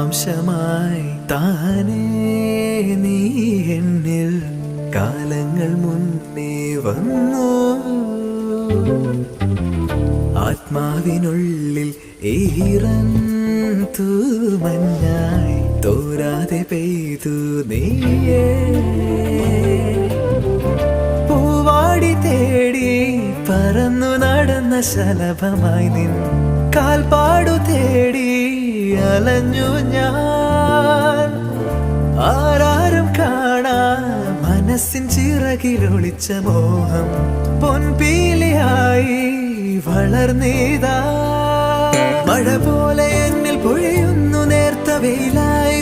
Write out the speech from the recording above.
ജന്മാംശമായി താനേ നീ എന്നിൽ കാലങ്ങൾ മുന്നേ വന്നു. ആത്മാവിനുള്ളിൽ ഈറൻ തൂമഞ്ഞായി തോരാതെ പെയ്തു നീയേ. പൂവാടി തേടി പറന്നു നടന്ന ശലഭമായി നിൻ കാൽപ്പാടു തേടി അലഞ്ഞു ഞാൻ. ആരാരും കാണാ മനസ്സിൻ ചിറകിലൊളിച്ച മോഹം പൊൻപീലിയായി വളർന്നീതാ. മഴ പോലെ എന്നിൽ പൊഴിയുന്നു നേർത്ത വെയിലായി